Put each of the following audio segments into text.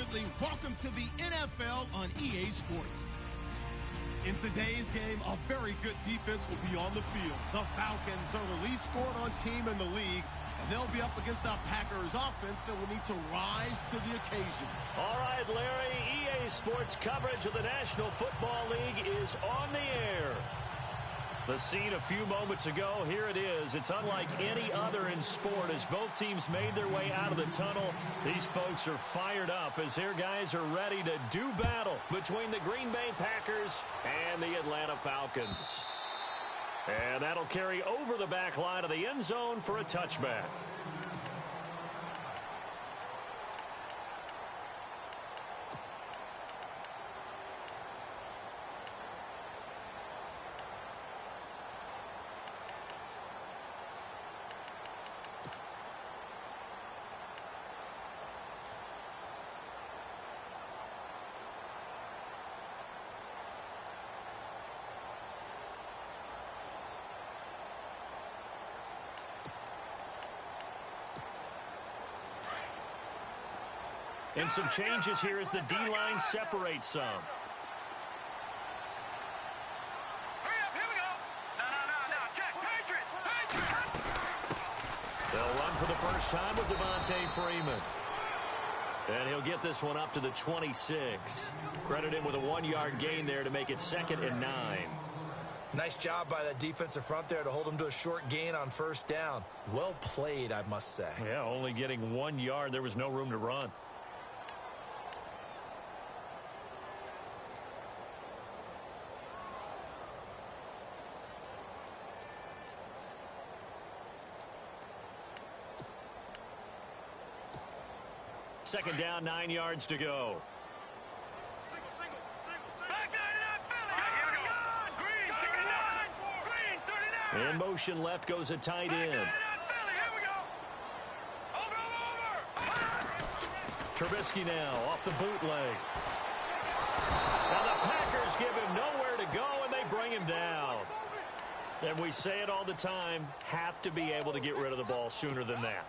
Huntley. Welcome to the NFL on EA Sports. In today's game, a very good defense will be on the field. The Falcons are the least scored on team in the league, and they'll be up against a Packers offense that will need to rise to the occasion. All right, Larry, EA Sports coverage of the National Football League is on the air. The scene a few moments ago, here it is. It's unlike any other in sport as both teams made their way out of the tunnel. These folks are fired up as their guys are ready to do battle between the Green Bay Packers and the Atlanta Falcons. And that'll carry over the back line of the end zone for a touchback. And some changes here as the D-line separates some. They'll run for the first time with Devontae Freeman. And he'll get this one up to the 26. Credit him with a 1-yard gain there to make it 2nd and 9. Nice job by that defensive front there to hold him to a short gain on first down. Well played, I must say. Yeah, only getting 1 yard. There was no room to run. Second down, 9 yards to go. In motion left goes a tight end. Trubisky now off the bootleg. Now the Packers give him nowhere to go, and they bring him down. And we say it all the time, have to be able to get rid of the ball sooner than that.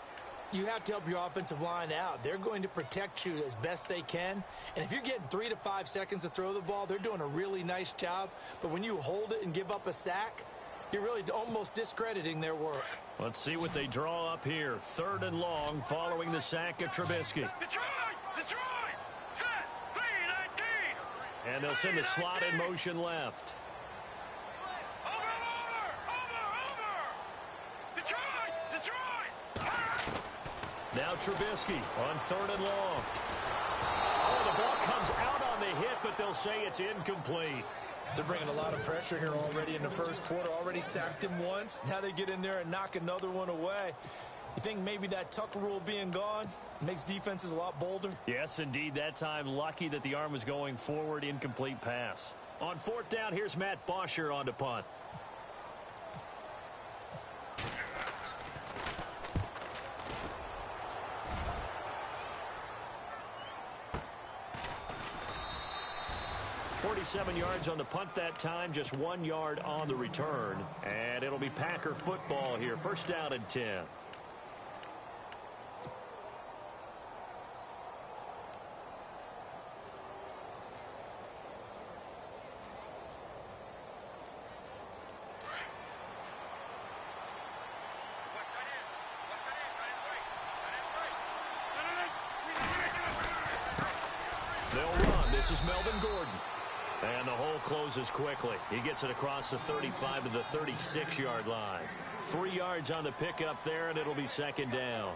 You have to help your offensive line out. They're going to protect you as best they can. And if you're getting 3 to 5 seconds to throw the ball, they're doing a really nice job. But when you hold it and give up a sack, you're really almost discrediting their work. Let's see what they draw up here. 3rd and long following the sack of Trubisky. Detroit! Set! P19! And they'll send the slot in motion left. Now Trubisky on 3rd and long. Oh, the ball comes out on the hit, but they'll say it's incomplete. They're bringing a lot of pressure here already in the first quarter. Already sacked him once. Now they get in there and knock another one away. You think maybe that Tucker rule being gone makes defenses a lot bolder? Yes, indeed. That time, lucky that the arm was going forward. Incomplete pass. On 4th down, here's Matt Bosher on to punt. .47 yards on the punt that time, just 1 yard on the return. And it'll be Packer football here. 1st down and 10. They'll run. This is Melvin Gordon. And the hole closes quickly. He gets it across the 35 to the 36-yard line. 3 yards on the pickup there, and it'll be 2nd down.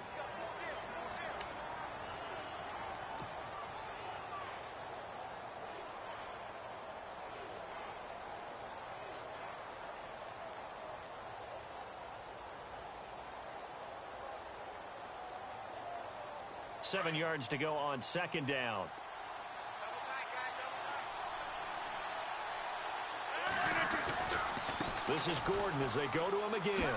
Seven yards to go on 2nd down. This is Gordon as they go to him again.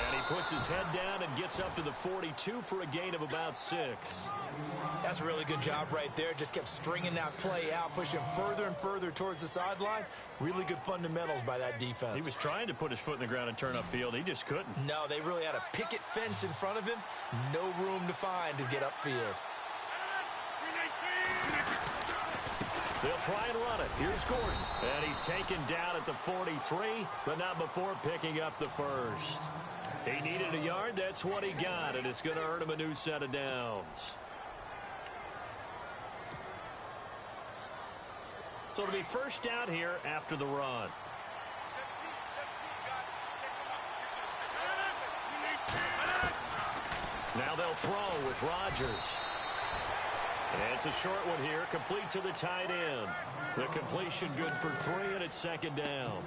And he puts his head down and gets up to the 42 for a gain of about 6. That's a really good job right there. Just kept stringing that play out, pushing further and further towards the sideline. Really good fundamentals by that defense. He was trying to put his foot in the ground and turn upfield. He just couldn't. No, they really had a picket fence in front of him. No room to find to get upfield. They'll try and run it. Here's Gordon. And he's taken down at the 43, but not before picking up the first. He needed a yard. That's what he got, and it's going to earn him a new set of downs. So it'll be first down here after the run. Now they'll throw with Rodgers. And it's a short one here, complete to the tight end. The completion good for 3, and it's second down.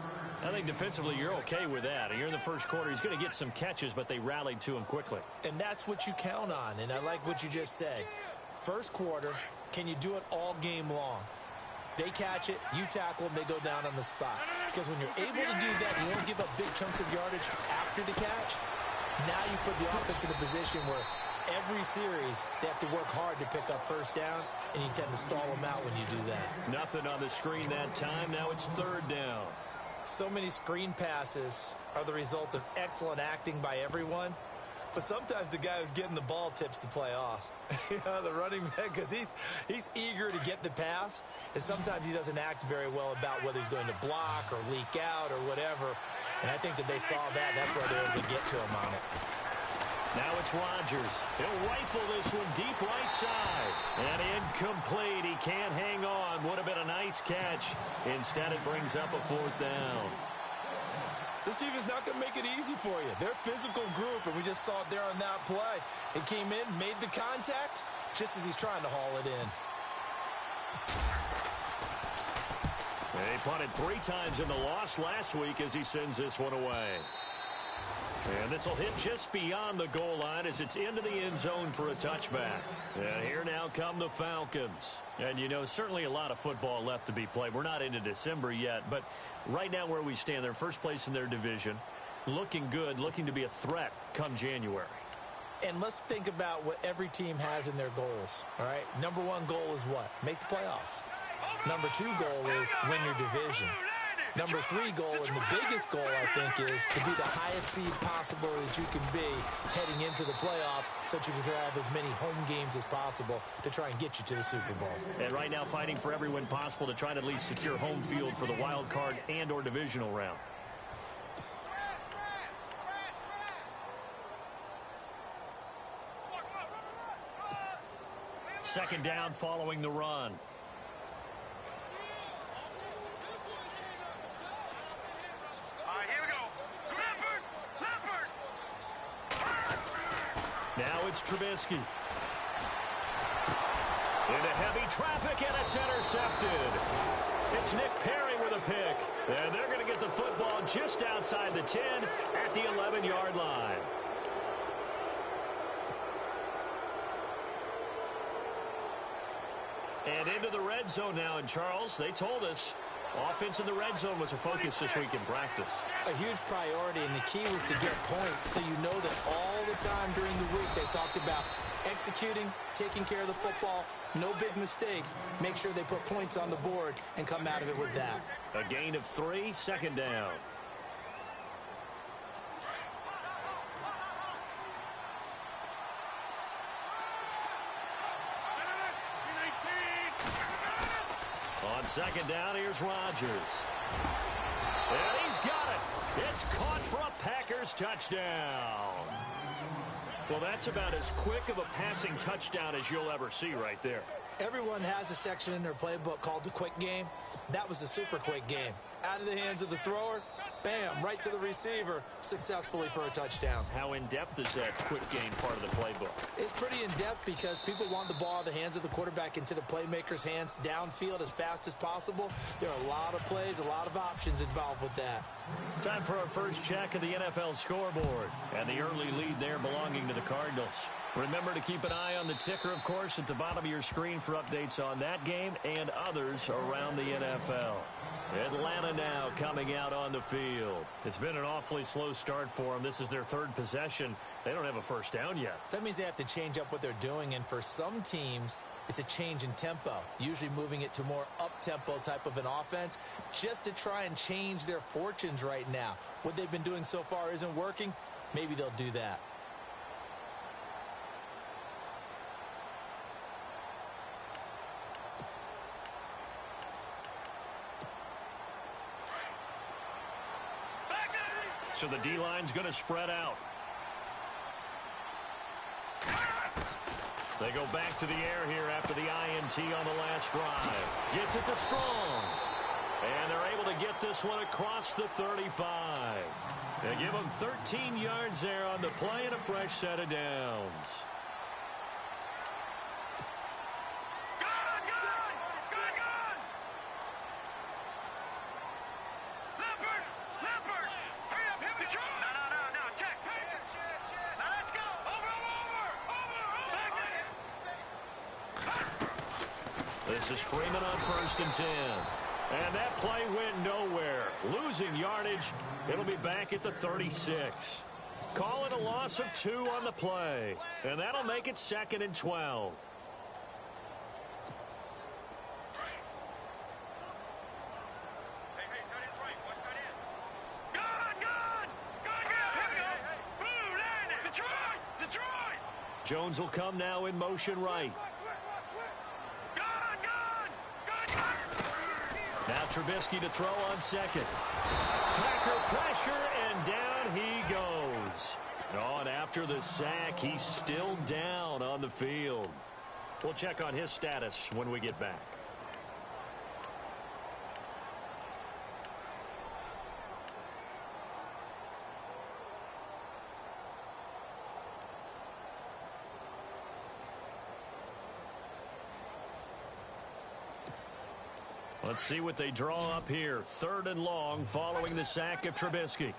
I think defensively you're okay with that. Here in the first quarter, he's going to get some catches, but they rallied to him quickly. And that's what you count on, and I like what you just said. First quarter, can you do it all game long? They catch it, you tackle them, they go down on the spot. Because when you're able to do that, you don't give up big chunks of yardage after the catch. Now you put the offense in a position where every series they have to work hard to pick up first downs, and you tend to stall them out when you do that. Nothing on the screen that time. Now it's third down. So many screen passes are the result of excellent acting by everyone. But sometimes the guy who's getting the ball tips the play off. The running back, because he's eager to get the pass, and sometimes he doesn't act very well about whether he's going to block or leak out or whatever. And I think that they saw that, and that's why they were able to get to him on it. Now it's Rodgers. He'll rifle this one deep right side. And incomplete. He can't hang on. Would have been a nice catch. Instead, it brings up a fourth down. This team is not going to make it easy for you. They're a physical group, and we just saw it there on that play. It came in, made the contact, just as he's trying to haul it in. They punted 3 times in the loss last week as he sends this one away. And this will hit just beyond the goal line as it's into the end zone for a touchback. And here now come the Falcons. And, you know, certainly a lot of football left to be played. We're not into December yet, but right now where we stand, they're first place in their division, looking good, looking to be a threat come January. And let's think about what every team has in their goals, all right? Number 1 goal is what? Make the playoffs. Number 2 goal is win your division. Number 3 goal, and the biggest goal, I think, is to be the highest seed possible that you can be heading into the playoffs so that you can have as many home games as possible to try and get you to the Super Bowl. And right now fighting for every win possible to try to at least secure home field for the wild card and or divisional round. Second down following the run. Now it's Trubisky. Into heavy traffic, and it's intercepted. It's Nick Perry with a pick. And they're going to get the football just outside the 10 at the 11-yard line. And into the red zone now. And, Charles, they told us offense in the red zone was a focus this week in practice. A huge priority, and the key was to get points so you know that all the time during the week they talked about executing, taking care of the football, no big mistakes. Make sure they put points on the board and come out of it with that. A gain of 3, second down. On second down, here's Rodgers. And he's got it. It's caught for a Packers touchdown. Well, that's about as quick of a passing touchdown as you'll ever see right there. Everyone has a section in their playbook called the quick game. That was a super quick game. Out of the hands of the thrower, bam, right to the receiver, successfully for a touchdown. How in-depth is that quick game part of the playbook? It's pretty in-depth because people want the ball out of the hands of the quarterback into the playmaker's hands downfield as fast as possible. There are a lot of plays, a lot of options involved with that. Time for our first check of the NFL scoreboard. And the early lead there belonging to the Cardinals. Remember to keep an eye on the ticker, of course, at the bottom of your screen for updates on that game and others around the NFL. Atlanta now coming out on the field. It's been an awfully slow start for them. This is their 3rd possession. They don't have a first down yet. So that means they have to change up what they're doing, and for some teams, it's a change in tempo, usually moving it to more up-tempo type of an offense just to try and change their fortunes right now. What they've been doing so far isn't working. Maybe they'll do that. So the D-line's going to spread out. They go back to the air here after the INT on the last drive. Gets it to Strong. And they're able to get this one across the 35. They give them 13 yards there on the play and a fresh set of downs. This is Freeman on 1st and 10. And that play went nowhere. Losing yardage. It'll be back at the 36. Call it a loss of 2 on the play. And that'll make it 2nd and 12. Jones will come now in motion right. Now Trubisky to throw on 2nd. Packer pressure, and down he goes. Oh, and after the sack, he's still down on the field. We'll check on his status when we get back. Let's see what they draw up here. 3rd and long following the sack of Trubisky.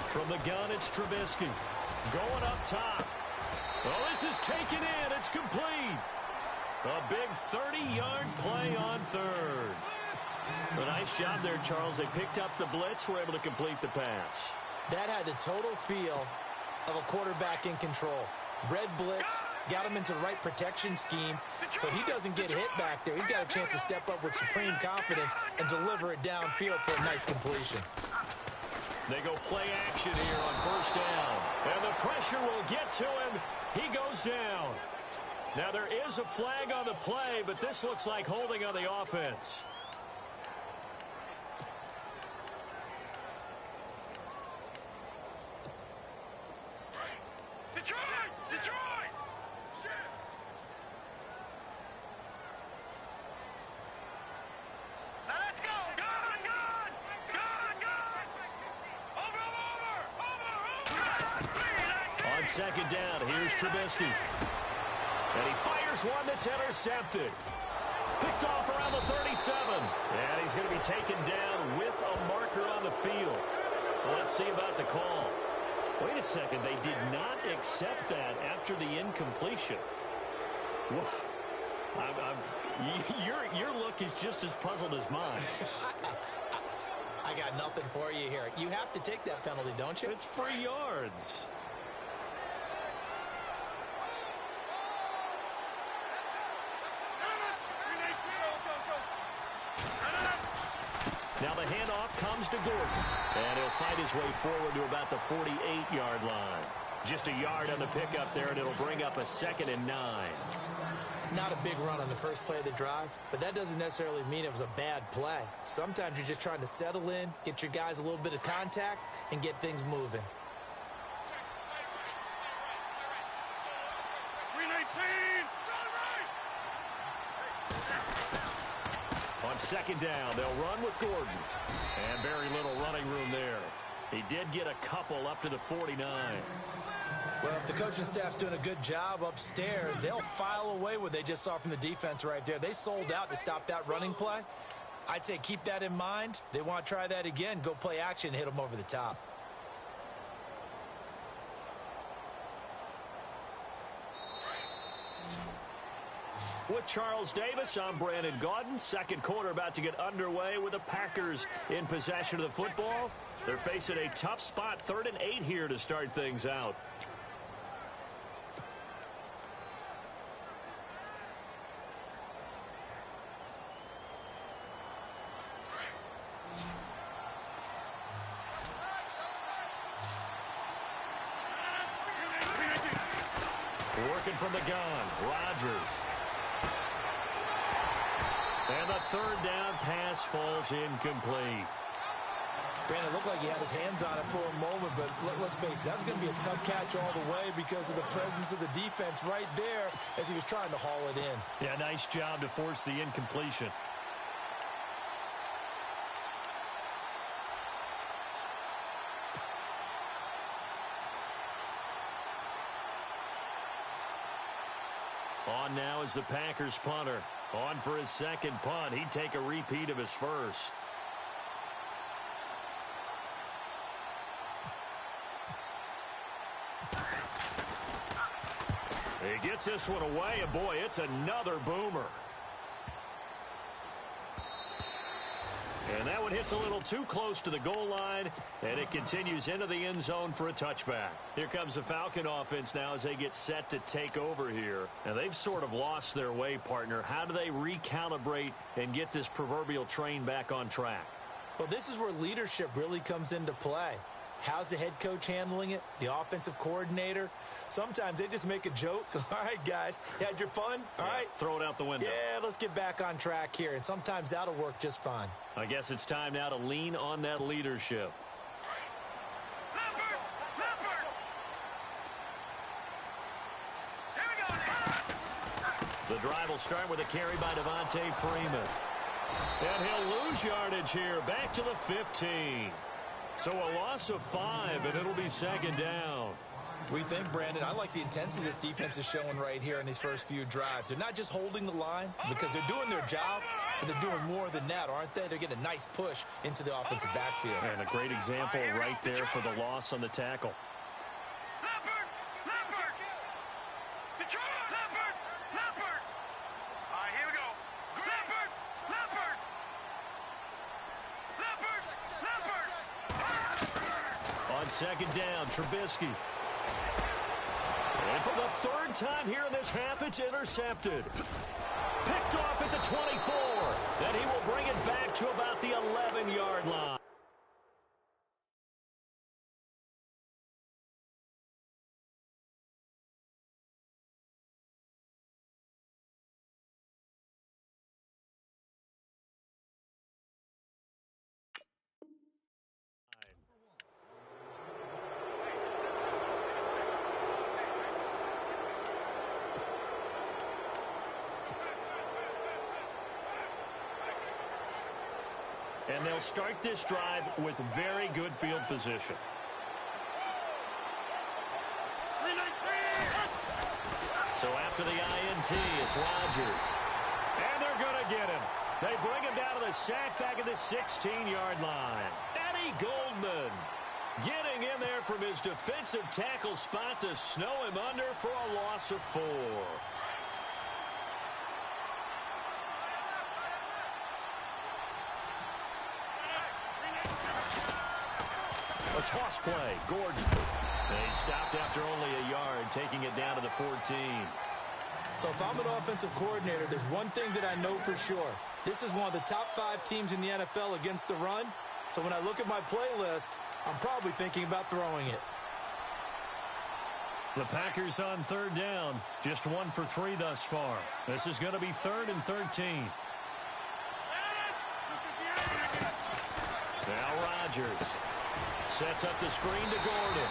From the gun, it's Trubisky. Going up top. Well, this is taken in. It's complete. A big 30-yard play on 3rd. A nice job there, Charles. They picked up the blitz, were able to complete the pass. That had the total feel of a quarterback in control. Red blitz, got him into the right protection scheme, so he doesn't get hit back there. He's got a chance to step up with supreme confidence and deliver it downfield for a nice completion. They go play action here on 1st down. And the pressure will get to him. He goes down. Now there is a flag on the play, but this looks like holding on the offense. On 2nd down, here's Trubisky. And he fires one that's intercepted. Picked off around the 37. And he's going to be taken down with a marker on the field. So let's see about the call. Wait a second. They did not accept that after the incompletion. Your look is just as puzzled as mine. I got nothing for you here. You have to take that penalty, don't you? It's 3 yards. Now the handoff comes to Gordon. And he'll fight his way forward to about the 48-yard line. Just a yard on the pickup there, and it'll bring up a 2nd and 9. Not a big run on the first play of the drive, but that doesn't necessarily mean it was a bad play. Sometimes you're just trying to settle in, get your guys a little bit of contact, and get things moving. On 2nd down, they'll run with Gordon. And very little running room there. He did get a couple up to the 49. Well, if the coaching staff's doing a good job upstairs, they'll file away what they just saw from the defense right there. They sold out to stop that running play. I'd say keep that in mind. They want to try that again. Go play action and hit them over the top. With Charles Davis, I'm Brandon Gaudin. 2nd quarter about to get underway with the Packers in possession of the football. They're facing a tough spot, 3rd and 8 here to start things out. Working from the gun, Rodgers. And the third down pass falls incomplete. Brandon, it looked like he had his hands on it for a moment, but let's face it, that was going to be a tough catch all the way because of the presence of the defense right there as he was trying to haul it in. Yeah, nice job to force the incompletion. On now is the Packers punter. On for his second punt. He'd take a repeat of his first. He gets this one away, and boy, it's another boomer. And that one hits a little too close to the goal line, and it continues into the end zone for a touchback. Here comes the Falcon offense now as they get set to take over here. And they've sort of lost their way, partner. How do they recalibrate and get this proverbial train back on track? Well, this is where leadership really comes into play. How's the head coach handling it? The offensive coordinator? Sometimes they just make a joke. All right, guys, you had your fun? All right. Throw it out the window. Yeah, let's get back on track here. And sometimes that'll work just fine. I guess it's time now to lean on that leadership. The drive will start with a carry by Devontae Freeman. And he'll lose yardage here, back to the 15. So a loss of 5, and it'll be second down. We think, Brandon, I like the intensity this defense is showing right here in these first few drives. They're not just holding the line because they're doing their job, but they're doing more than that, aren't they? They're getting a nice push into the offensive backfield. And a great example right there for the loss on the tackle. Second down, Trubisky. And for the third time here in this half, it's intercepted. Picked off at the 24. And he will bring it back to about the 11-yard line. And they'll start this drive with very good field position. So after the INT, it's Rodgers. And they're going to get him. They bring him down to the sack back at the 16-yard line. Eddie Goldman getting in there from his defensive tackle spot to snow him under for a loss of 4. A toss play, Gordon. They stopped after only a yard, taking it down to the 14. So if I'm an offensive coordinator, there's one thing that I know for sure. This is one of the top 5 teams in the NFL against the run. So when I look at my playlist, I'm probably thinking about throwing it. The Packers on third down, just 1 for 3 thus far. This is going to be 3rd and 13. Now Rodgers sets up the screen to Gordon.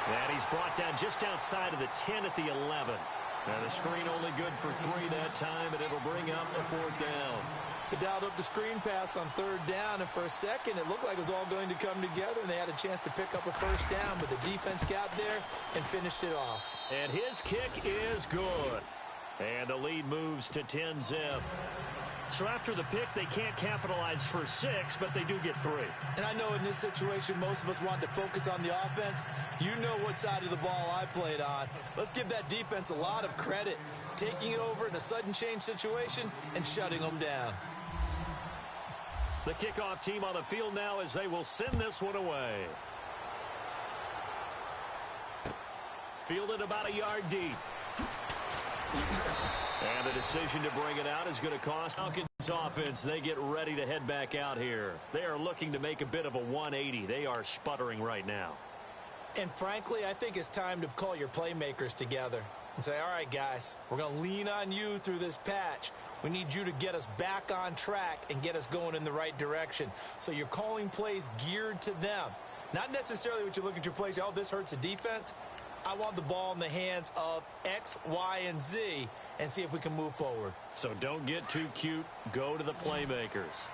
And he's brought down just outside of the 10 at the 11. And the screen only good for 3 that time, and it'll bring up the 4th down. They dialed up the screen pass on third down, and for a second it looked like it was all going to come together, and they had a chance to pick up a first down, but the defense got there and finished it off. And his kick is good. And the lead moves to 10-zip. So after the pick, they can't capitalize for 6, but they do get 3. And I know in this situation, most of us want to focus on the offense. You know what side of the ball I played on. Let's give that defense a lot of credit, taking it over in a sudden change situation and shutting them down. The kickoff team on the field now as they will send this one away. Fielded about a yard deep. And the decision to bring it out is going to cost Falcons offense. They get ready to head back out here. They are looking to make a bit of a 180. They are sputtering right now. And frankly, I think it's time to call your playmakers together and say, all right, guys, we're going to lean on you through this patch. We need you to get us back on track and get us going in the right direction. So you're calling plays geared to them. Not necessarily what you look at your plays, oh, this hurts the defense. I want the ball in the hands of X, Y, and Z and see if we can move forward. So don't get too cute. Go to the playmakers.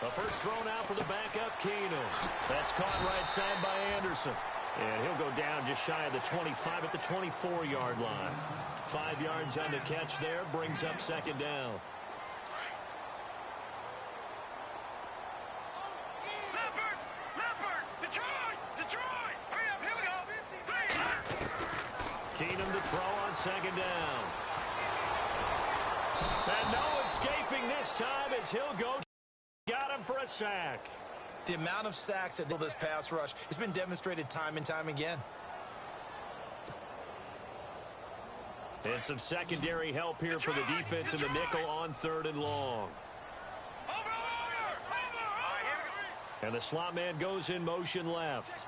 The first thrown out for the backup, Keenum. That's caught right side by Anderson. And he'll go down just shy of the 25 at the 24-yard line. 5 yards on the catch there, brings up second down. Keenum to throw on second down. And no escaping this time as he'll go. Got him for a sack. The amount of sacks that this pass rush has been demonstrated time and time again. And some secondary help here for the defense in the nickel on 3rd and long. And the slot man goes in motion left.